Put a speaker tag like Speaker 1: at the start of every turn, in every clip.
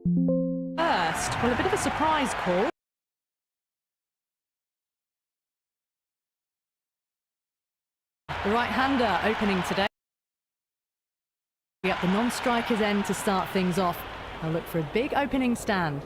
Speaker 1: First, well, a bit of a surprise call. The right-hander opening today. Up the non-striker's end to start things off. I'll look for a big opening stand.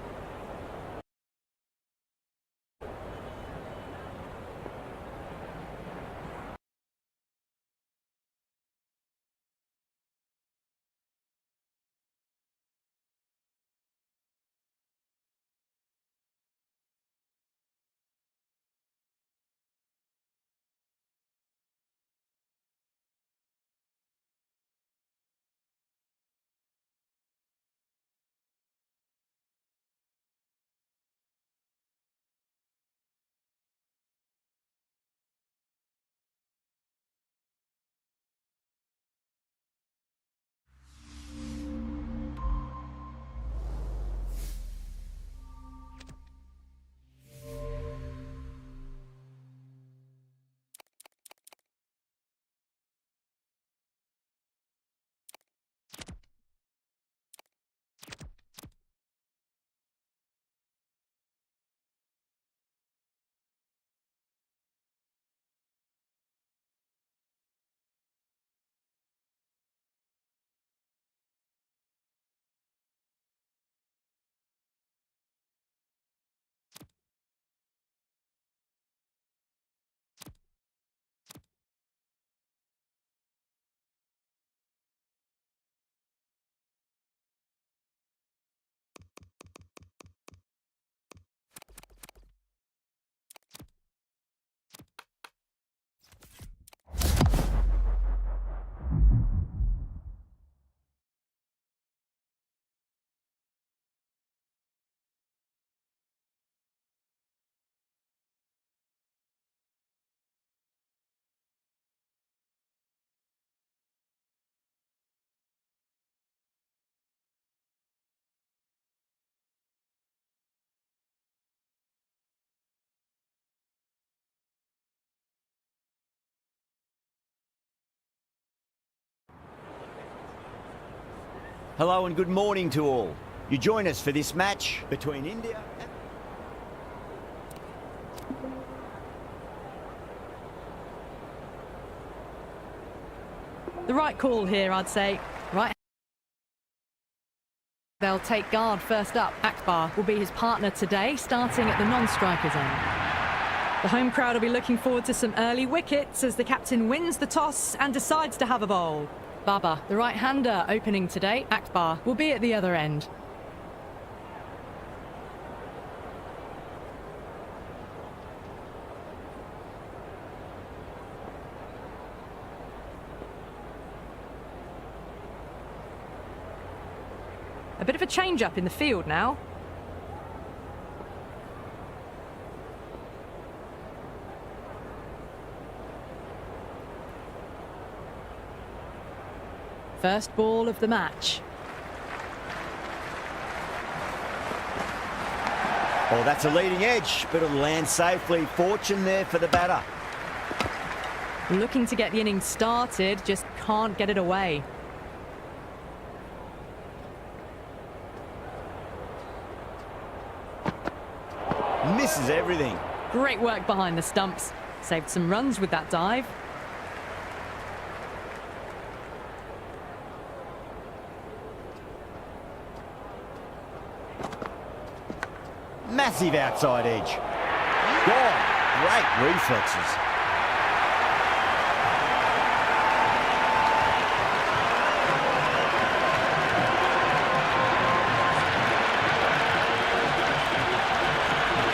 Speaker 2: Hello and good morning to all. You join us for this match between India and...
Speaker 1: The right call here, I'd say. Right. They'll take guard first up. Akbar will be his partner today, starting at the non-striker's end. The home crowd will be looking forward to some early wickets as the captain wins the toss and decides to have a bowl. Baba, the right-hander opening today. Akbar will be at the other end. A bit of a change-up in the field now. First ball of the match.
Speaker 2: Oh, that's a leading edge, but it'll land safely. Fortune there for the batter.
Speaker 1: Looking to get the innings started, just can't get it away.
Speaker 2: Misses everything.
Speaker 1: Great work behind the stumps. Saved some runs with that dive.
Speaker 2: Massive outside edge. Gone. Great reflexes.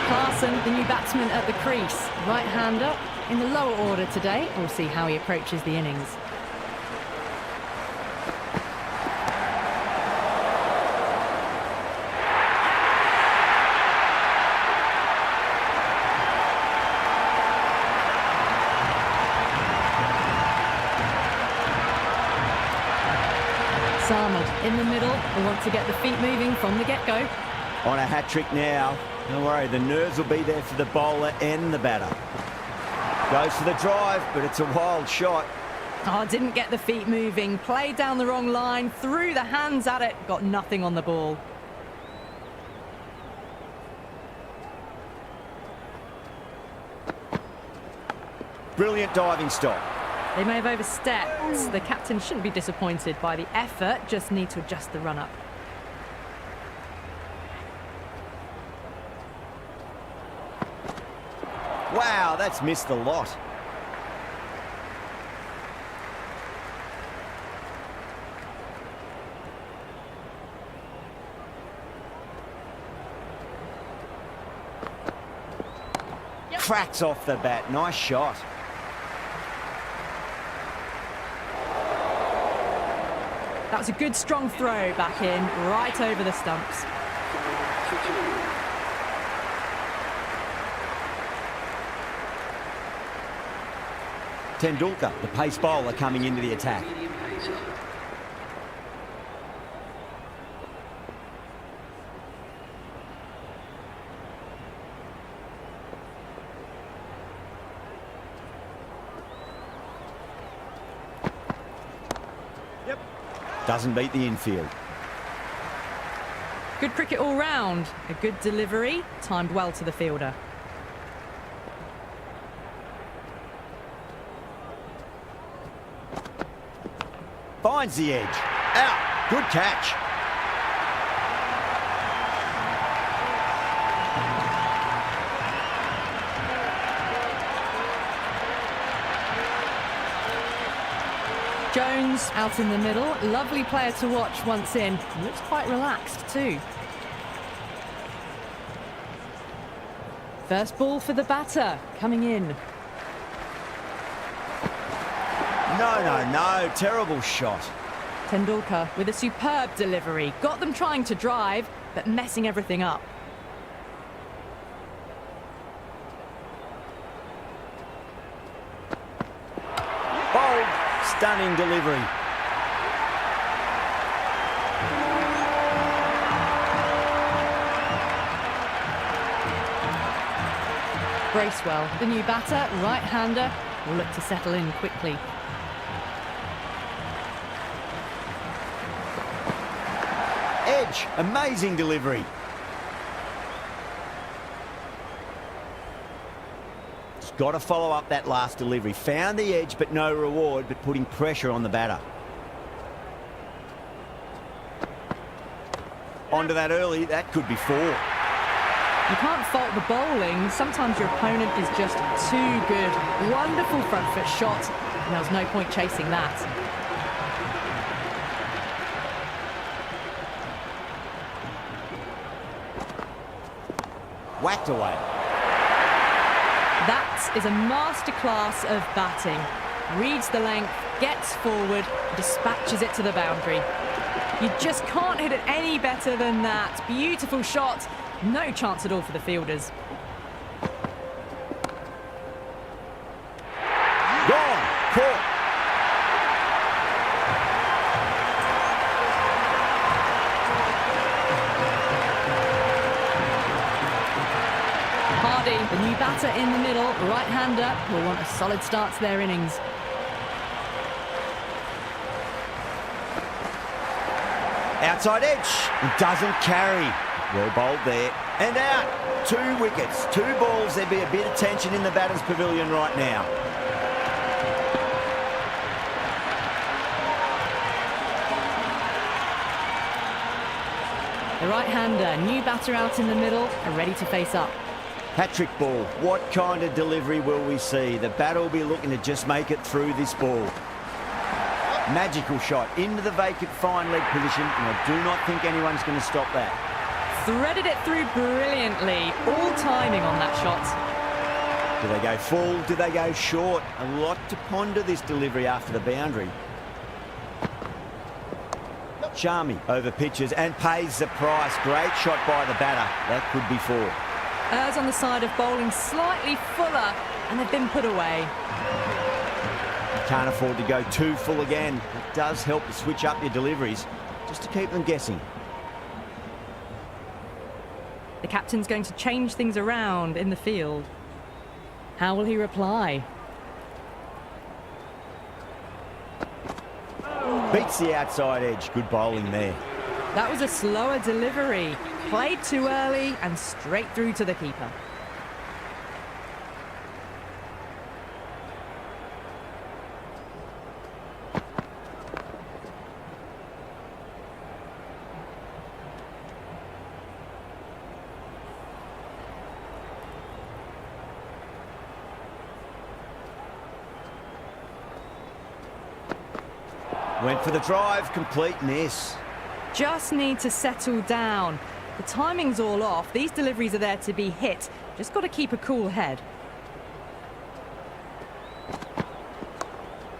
Speaker 1: Carson, the new batsman at the crease. Right-hander in the lower order today. We'll see how he approaches the innings. Sarmad in the middle. They want to get the feet moving from the get-go.
Speaker 2: On a hat-trick now. Don't worry, the nerves will be there for the bowler and the batter. Goes for the drive, but it's a wild shot.
Speaker 1: Oh, didn't get the feet moving. Played down the wrong line, threw the hands at it, got nothing on the ball.
Speaker 2: Brilliant diving stop.
Speaker 1: They may have overstepped. The captain shouldn't be disappointed by the effort, just need to adjust the run-up.
Speaker 2: Wow, that's missed the lot. Cracks off the bat. Nice shot.
Speaker 1: That was a good strong throw back in, right over the stumps.
Speaker 2: Tendulkar, the pace bowler, coming into the attack. Doesn't beat the infield.
Speaker 1: Good cricket all round. A good delivery, timed well to the fielder.
Speaker 2: Finds the edge. Out. Good catch.
Speaker 1: Jones out in the middle. Lovely player to watch once in. Looks quite relaxed too. First ball for the batter, coming in.
Speaker 2: No. Terrible shot.
Speaker 1: Tendulkar with a superb delivery. Got them trying to drive, but messing everything up.
Speaker 2: Bold. Stunning delivery.
Speaker 1: Bracewell, the new batter, right-hander, will look to settle in quickly.
Speaker 2: Edge. Amazing delivery. Got to follow up that last delivery. Found the edge, but no reward, but putting pressure on the batter. Onto that early, that could be 4.
Speaker 1: You can't fault the bowling. Sometimes your opponent is just too good. Wonderful front foot shot. And there was no point chasing that.
Speaker 2: Whacked away.
Speaker 1: That is a masterclass of batting. Reads the length, gets forward, dispatches it to the boundary. You just can't hit it any better than that. Beautiful shot. No chance at all for the fielders.
Speaker 2: Gone. Caught.
Speaker 1: Hardy, the new batter in the middle, right-hander, will want a solid start to their innings.
Speaker 2: Outside edge. It doesn't carry. Well bowled there. And out. 2 wickets. 2 balls. There'd be a bit of tension in the batter's pavilion right now.
Speaker 1: The right-hander, new batter out in the middle, are ready to face up.
Speaker 2: Hat-trick ball. What kind of delivery will we see? The batter will be looking to just make it through this ball. Magical shot into the vacant fine leg position, and I do not think anyone's going to stop that.
Speaker 1: Threaded it through brilliantly. All timing on that shot.
Speaker 2: Do they go full? Do they go short? A lot to ponder this delivery after the boundary. Sharmi over pitches and pays the price. Great shot by the batter. That could be 4.
Speaker 1: Errs on the side of bowling slightly fuller, and they've been put away.
Speaker 2: Can't afford to go too full again. It does help to switch up your deliveries, just to keep them guessing.
Speaker 1: The captain's going to change things around in the field. How will he reply?
Speaker 2: Beats the outside edge. Good bowling there.
Speaker 1: That was a slower delivery. Played too early and straight through to the keeper.
Speaker 2: Went for the drive, complete miss.
Speaker 1: Just need to settle down. The timing's all off. These deliveries are there to be hit. Just got to keep a cool head.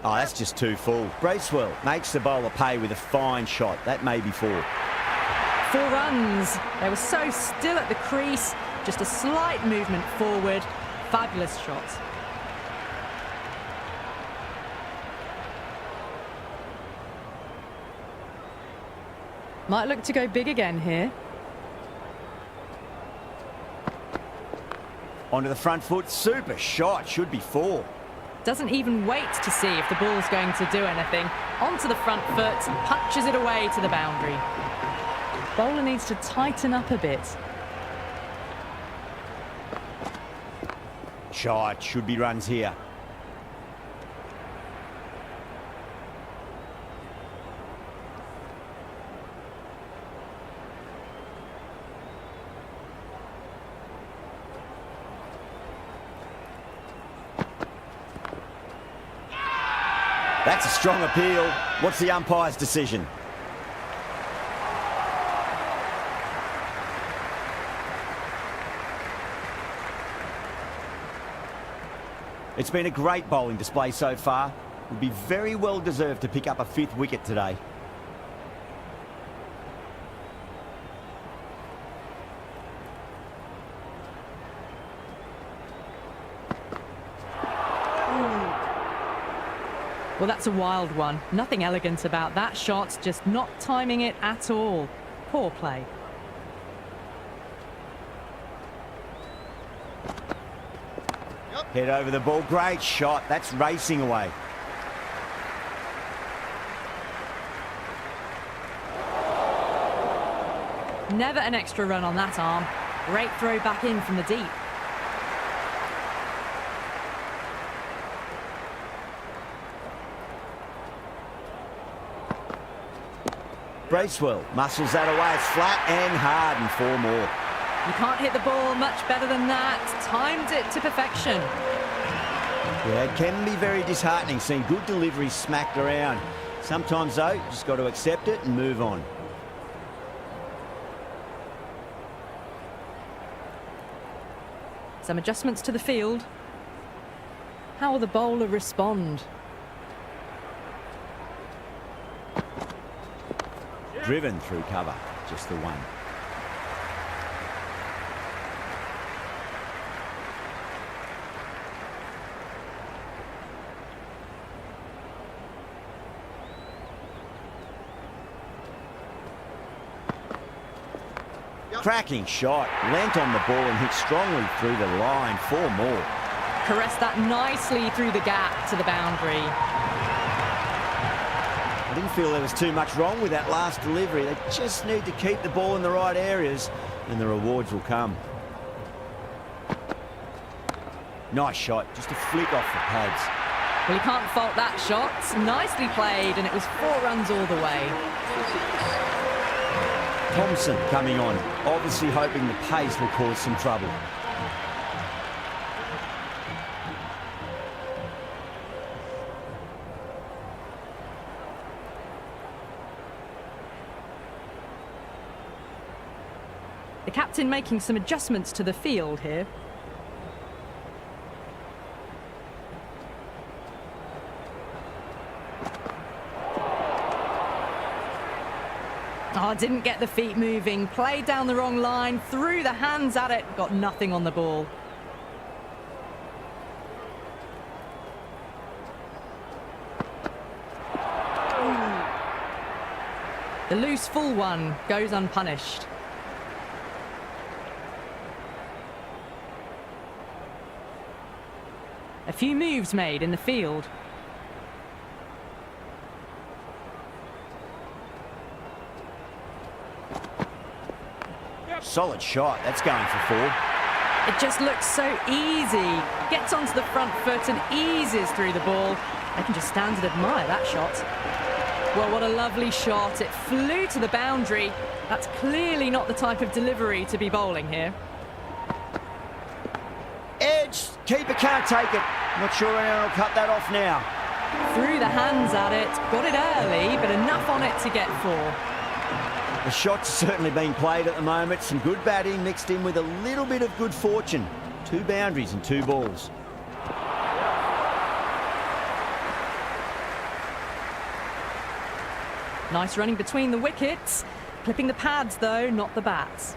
Speaker 2: Oh, that's just too full. Bracewell makes the bowler pay with a fine shot. That may be 4.
Speaker 1: 4 runs. They were so still at the crease. Just a slight movement forward. Fabulous shot. Might look to go big again here.
Speaker 2: Onto the front foot. Super shot. Should be 4.
Speaker 1: Doesn't even wait to see if the ball's going to do anything. Onto the front foot, punches it away to the boundary. Bowler needs to tighten up a bit.
Speaker 2: Shot. Should be runs here. That's a strong appeal. What's the umpire's decision? It's been a great bowling display so far. Would be very well deserved to pick up a 5th wicket today.
Speaker 1: Well, that's a wild one. Nothing elegant about that shot, just not timing it at all. Poor play.
Speaker 2: Head over the ball. Great shot. That's racing away.
Speaker 1: Never an extra run on that arm. Great throw back in from the deep.
Speaker 2: Bracewell muscles that away. It's flat and hard and 4 more.
Speaker 1: You can't hit the ball much better than that. Timed it to perfection.
Speaker 2: Yeah, it can be very disheartening seeing good deliveries smacked around. Sometimes, though, you just got to accept it and move on.
Speaker 1: Some adjustments to the field. How will the bowler respond?
Speaker 2: Driven through cover, just the 1. Cracking shot, leant on the ball and hit strongly through the line. 4 more.
Speaker 1: Caressed that nicely through the gap to the boundary.
Speaker 2: I didn't feel there was too much wrong with that last delivery. They just need to keep the ball in the right areas and the rewards will come. Nice shot, just a flick off the pads.
Speaker 1: Well, you can't fault that shot. Nicely played, and it was 4 runs all the way.
Speaker 2: Thompson coming on, obviously hoping the pace will cause some trouble.
Speaker 1: The captain making some adjustments to the field here. Oh, didn't get the feet moving. Played down the wrong line, threw the hands at it, got nothing on the ball. The loose full one goes unpunished. A few moves made in the field.
Speaker 2: Solid shot, that's going for 4.
Speaker 1: It just looks so easy. Gets onto the front foot and eases through the ball. I can just stand and admire that shot. Well, what a lovely shot. It flew to the boundary. That's clearly not the type of delivery to be bowling here.
Speaker 2: Edge, keeper can't take it. Not sure anyone will cut that off now.
Speaker 1: Threw the hands at it, got it early, but enough on it to get 4.
Speaker 2: The shot's certainly being played at the moment. Some good batting mixed in with a little bit of good fortune. 2 boundaries and 2 balls.
Speaker 1: Nice running between the wickets. Clipping the pads, though, not the bats.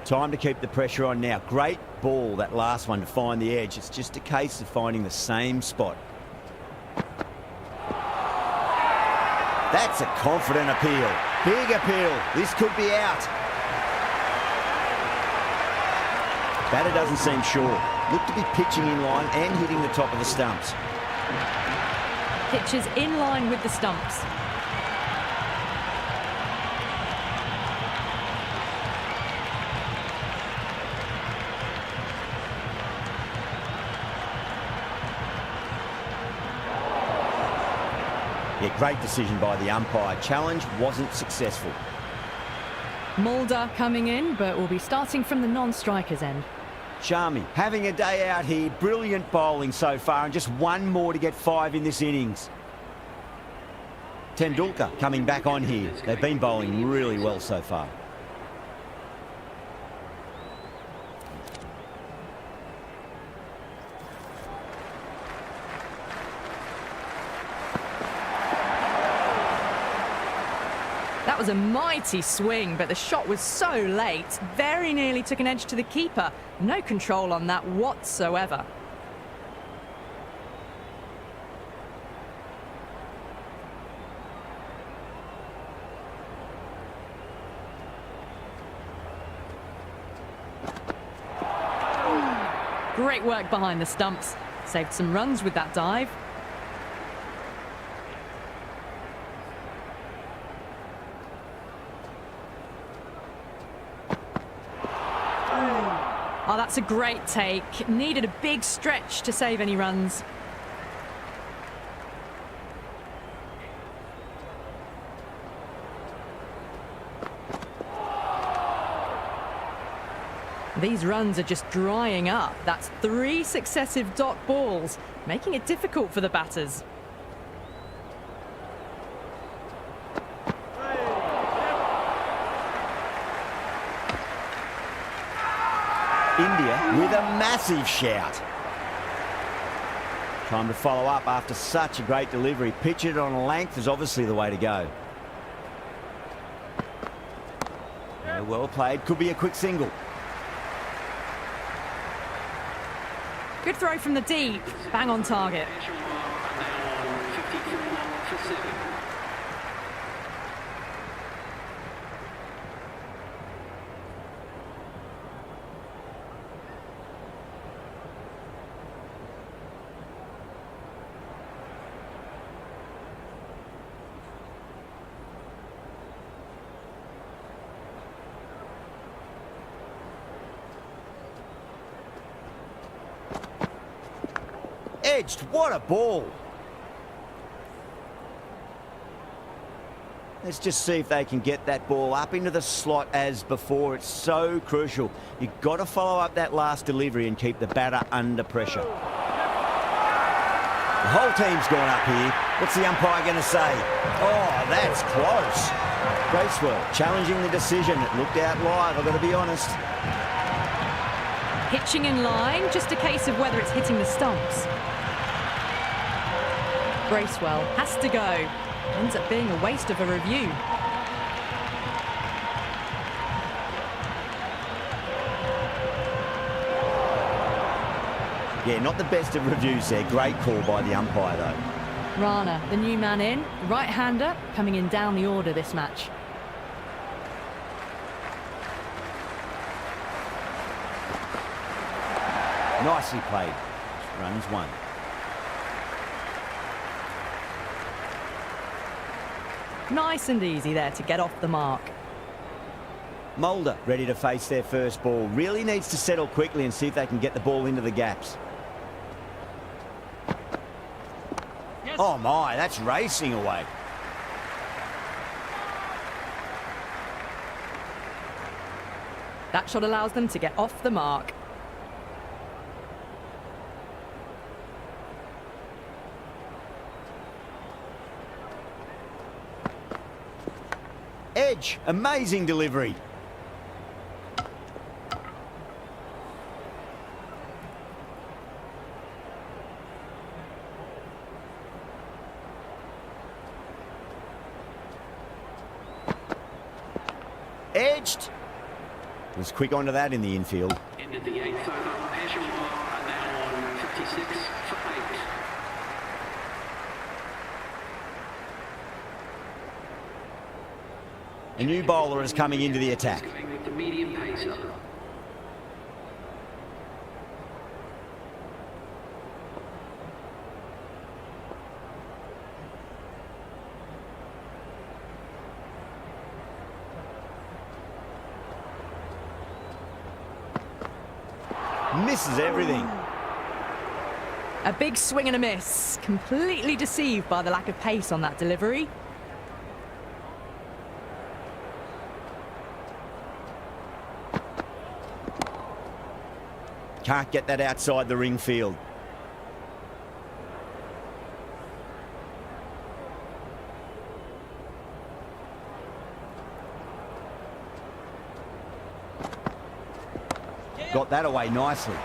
Speaker 2: Time to keep the pressure on now. Great ball, that last one, to find the edge. It's just a case of finding the same spot. That's a confident appeal. Big appeal. This could be out. Batter doesn't seem sure. Looked to be pitching in line and hitting the top of the stumps.
Speaker 1: Pitches in line with the stumps.
Speaker 2: Yeah, great decision by the umpire. Challenge wasn't successful.
Speaker 1: Mulder coming in, but will be starting from the non-strikers end.
Speaker 2: Sharmi having a day out here. Brilliant bowling so far, and just one more to get 5 in this innings. Tendulkar coming back on here. They've been bowling really well so far.
Speaker 1: That was a mighty swing, but the shot was so late. Very nearly took an edge to the keeper. No control on that whatsoever. Great work behind the stumps. Saved some runs with that dive. Oh, that's a great take. Needed a big stretch to save any runs. These runs are just drying up. That's 3 successive dot balls, making it difficult for the batters.
Speaker 2: India with a massive shout. Time to follow up after such a great delivery. Pitch it on a length is obviously the way to go. Yeah, well played. Could be a quick single.
Speaker 1: Good throw from the deep. Bang on target.
Speaker 2: Edged, what a ball. Let's just see if they can get that ball up into the slot as before. It's so crucial. You've got to follow up that last delivery and keep the batter under pressure. The whole team's gone up here. What's the umpire going to say? Oh, that's close. Bracewell challenging the decision. It looked out live, I've got to be honest.
Speaker 1: Pitching in line, just a case of whether it's hitting the stumps. Bracewell has to go. Ends up being a waste of a review.
Speaker 2: Yeah, not the best of reviews there. Great call by the umpire, though.
Speaker 1: Rana, the new man in, right-hander, coming in down the order this match.
Speaker 2: Nicely played. Runs 1.
Speaker 1: Nice and easy there to get off the mark.
Speaker 2: Mulder ready to face their first ball. Really needs to settle quickly and see if they can get the ball into the gaps. Yes. Oh my, that's racing away.
Speaker 1: That shot allows them to get off the mark.
Speaker 2: Edge, amazing delivery. Edged. Was quick onto that in the infield.
Speaker 3: Ended the 8th over. Peshawar are now on 56 for 8.
Speaker 2: A new bowler is coming into the attack.
Speaker 3: Going with the medium pacer.
Speaker 2: Misses everything.
Speaker 1: A big swing and a miss. Completely deceived by the lack of pace on that delivery.
Speaker 2: Can't get that outside the ring field. Got that away nicely.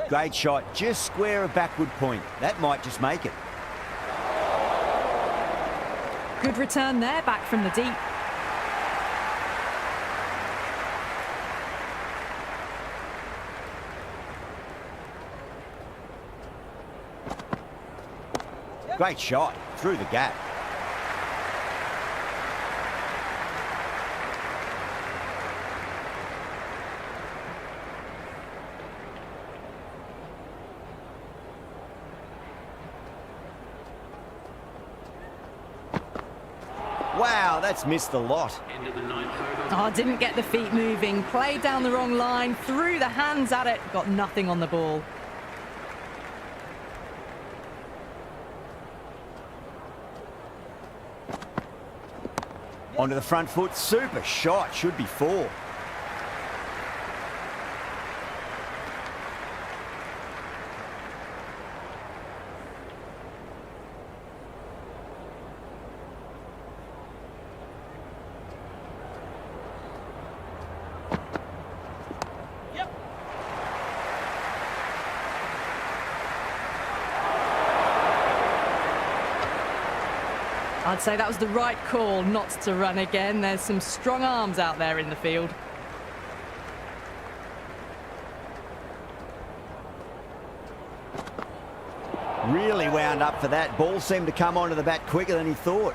Speaker 2: Great shot, just square of backward point. That might just make it.
Speaker 1: Good return there, back from the deep.
Speaker 2: Great shot, through the gap. Wow, that's missed a lot.
Speaker 3: End of the 9th over.
Speaker 1: Oh, didn't get the feet moving. Played down the wrong line, threw the hands at it, got nothing on the ball.
Speaker 2: Onto the front foot, super shot, should be 4.
Speaker 1: I'd say that was the right call not to run again. There's some strong arms out there in the field.
Speaker 2: Really wound up for that. Ball seemed to come onto the bat quicker than he thought.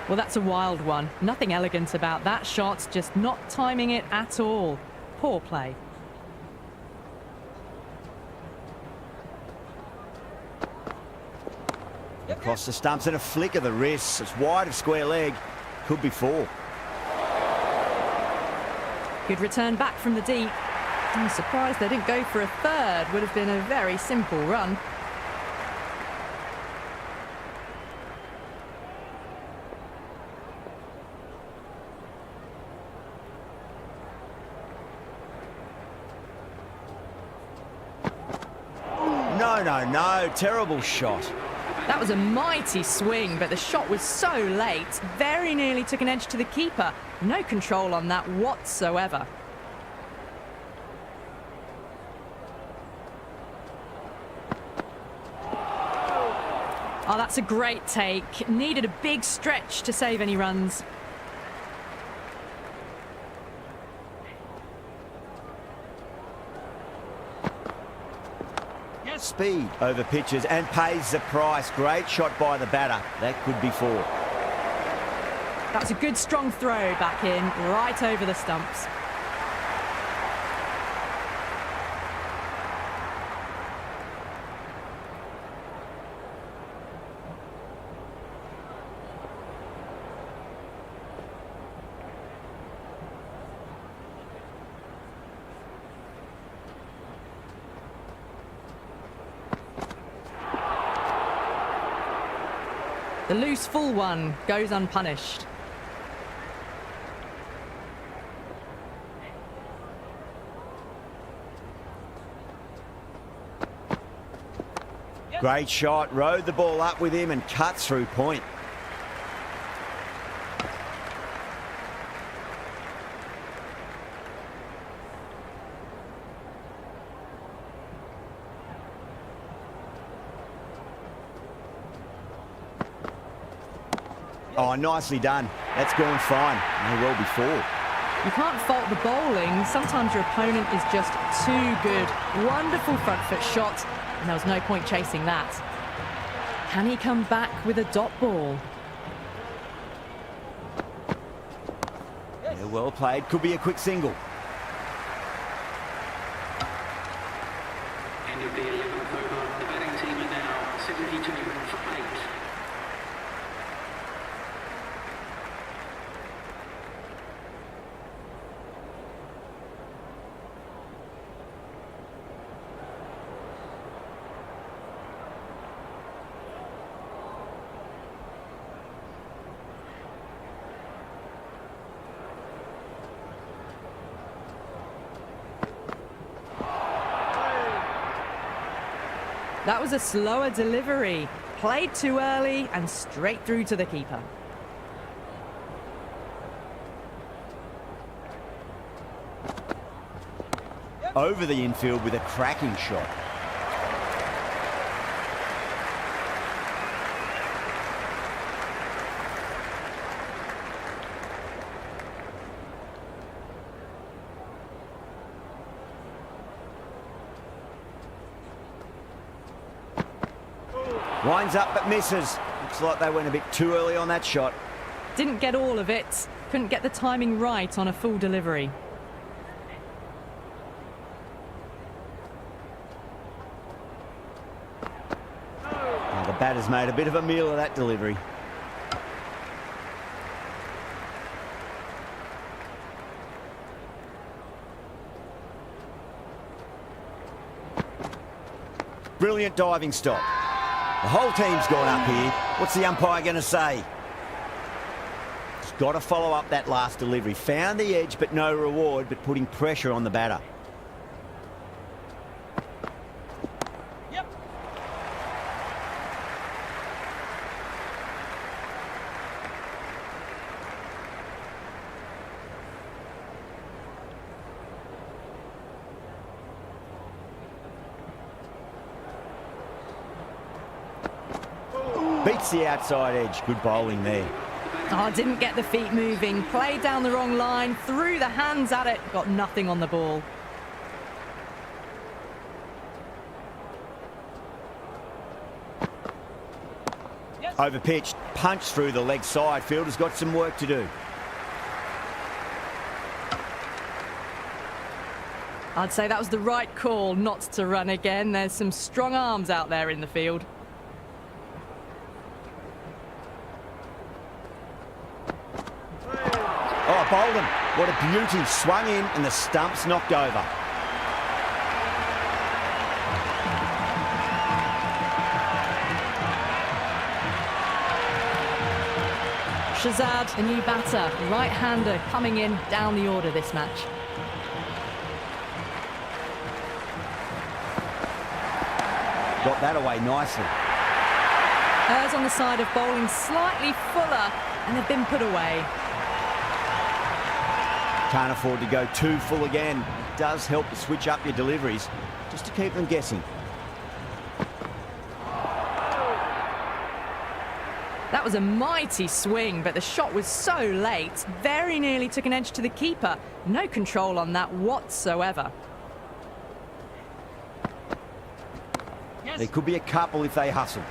Speaker 1: Well, that's a wild one. Nothing elegant about that shot, just not timing it at all. Poor play.
Speaker 2: Across the stumps and a flick of the wrist. It's wide of square leg. Could be 4.
Speaker 1: Good return back from the deep. I'm surprised they didn't go for a third. Would have been a very simple run.
Speaker 2: No. Terrible shot.
Speaker 1: That was a mighty swing, but the shot was so late. Very nearly took an edge to the keeper. No control on that whatsoever. Oh, that's a great take. Needed a big stretch to save any runs.
Speaker 2: Speed over pitches and pays the price. Great shot by the batter. That could be 4.
Speaker 1: That was a good strong throw back in, right over the stumps. The loose full one goes unpunished.
Speaker 2: Great shot, rode the ball up with him and cuts through point. Oh, nicely done. That's gone fine. May well be four.
Speaker 1: You can't fault the bowling. Sometimes your opponent is just too good. Wonderful front foot shot, and there was no point chasing that. Can he come back with a dot ball?
Speaker 2: Yeah, well played. Could be a quick single.
Speaker 3: End of the 11th over. The batting team are now 72 for 8.
Speaker 1: That was a slower delivery. Played too early and straight through to the keeper.
Speaker 2: Over the infield with a cracking shot. Winds up but misses. Looks like they went a bit too early on that shot.
Speaker 1: Didn't get all of it. Couldn't get the timing right on a full delivery.
Speaker 2: Now the batter's made a bit of a meal of that delivery. Brilliant diving stop. The whole team's gone up here. What's the umpire going to say? He's got to follow up that last delivery. Found the edge, but no reward, but putting pressure on the batter.
Speaker 4: Yep.
Speaker 2: Beats the outside edge. Good bowling there.
Speaker 1: Oh, didn't get the feet moving. Played down the wrong line. Threw the hands at it. Got nothing on the ball.
Speaker 4: Yes.
Speaker 2: Overpitched. Punched through the leg side. Fielder's got some work to do.
Speaker 1: I'd say that was the right call not to run again. There's some strong arms out there in the field.
Speaker 2: Oh, bowled him. What a beauty. Swung in and the stump's knocked over.
Speaker 1: Shazad, the new batter, right-hander coming in down the order this match.
Speaker 2: Got that away nicely.
Speaker 1: Hers on the side of bowling slightly fuller, and they've been put away.
Speaker 2: Can't afford to go too full again. It does help to switch up your deliveries, just to keep them guessing.
Speaker 1: That was a mighty swing, but the shot was so late. Very nearly took an edge to the keeper. No control on that whatsoever.
Speaker 4: Yes.
Speaker 2: There could be a couple if they hustle.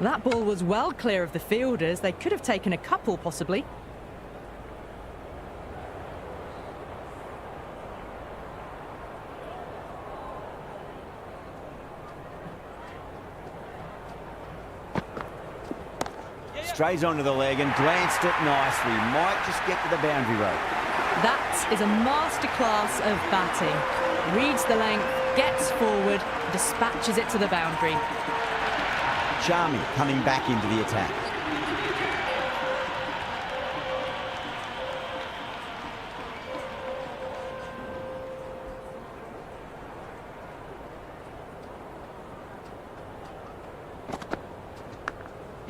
Speaker 1: That ball was well clear of the fielders. They could have taken a couple, possibly.
Speaker 2: Strays onto the leg and glanced it nicely. Might just get to the boundary rope.
Speaker 1: That is a masterclass of batting. Reads the length, gets forward, dispatches it to the boundary.
Speaker 2: Sharmi coming back into the attack.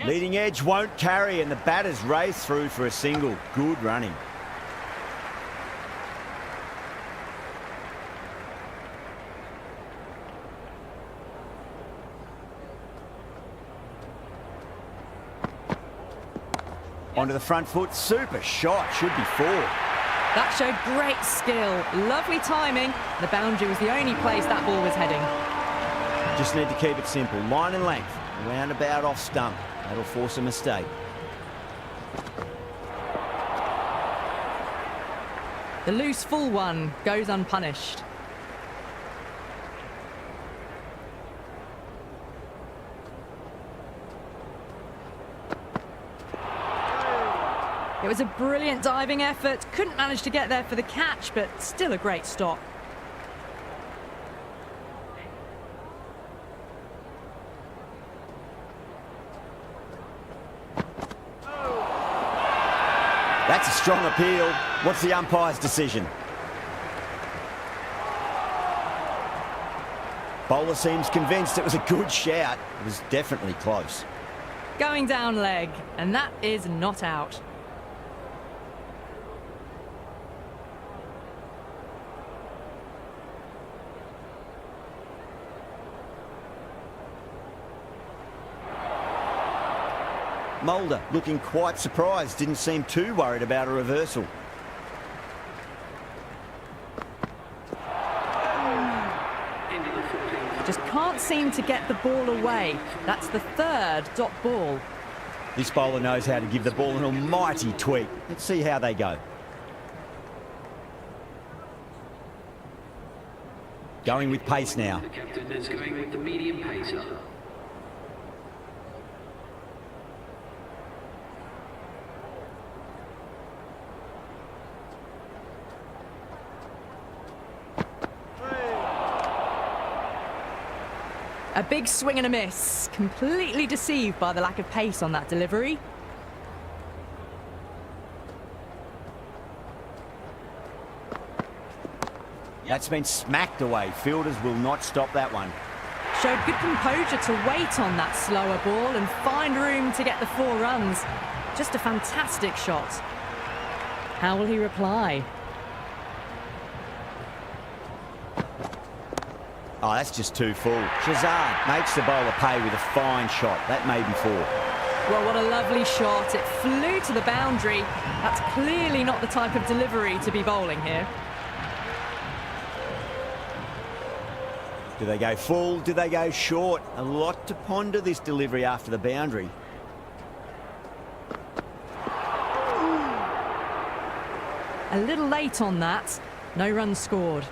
Speaker 2: Leading edge won't carry and the batters race through for a single. Good running. Onto the front foot, super shot, should be 4.
Speaker 1: That showed great skill, lovely timing. The boundary was the only place that ball was heading.
Speaker 2: Just need to keep it simple, line and length, roundabout off stump. That'll force a mistake.
Speaker 1: The loose full one goes unpunished. It was a brilliant diving effort. Couldn't manage to get there for the catch, but still a great stop.
Speaker 2: That's a strong appeal. What's the umpire's decision? Bowler seems convinced it was a good shout. It was definitely close.
Speaker 1: Going down leg, and that is not out.
Speaker 2: Mulder looking quite surprised, didn't seem too worried about a reversal.
Speaker 1: Just can't seem to get the ball away. That's the 3rd dot ball.
Speaker 2: This bowler knows how to give the ball an almighty tweak. Let's see how they go. Going with pace now.
Speaker 3: The captain is going with the medium pacer.
Speaker 1: A big swing and a miss. Completely deceived by the lack of pace on that delivery.
Speaker 2: That's been smacked away. Fielders will not stop that one.
Speaker 1: Showed good composure to wait on that slower ball and find room to get the 4 runs. Just a fantastic shot. How will he reply?
Speaker 2: Oh, that's just too full. Shazad makes the bowler pay with a fine shot. That may be 4.
Speaker 1: Well, what a lovely shot. It flew to the boundary. That's clearly not the type of delivery to be bowling here.
Speaker 2: Do they go full? Do they go short? A lot to ponder this delivery after the boundary.
Speaker 1: A little late on that. No runs scored.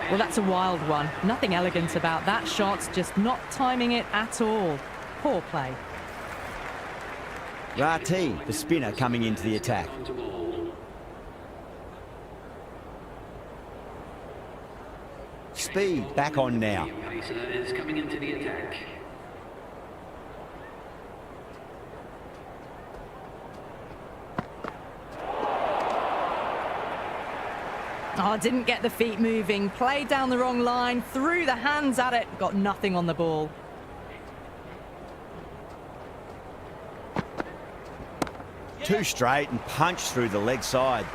Speaker 1: Well, that's a wild one. Nothing elegant about that shot, just not timing it at all. Poor play.
Speaker 2: Rati, the spinner, coming into the attack. Speed back on now.
Speaker 3: Pacer is coming into the attack.
Speaker 1: Oh, didn't get the feet moving. Played down the wrong line, threw the hands at it, got nothing on the ball.
Speaker 2: Too straight and punched through the leg side.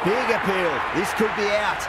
Speaker 2: Big appeal. This could be out.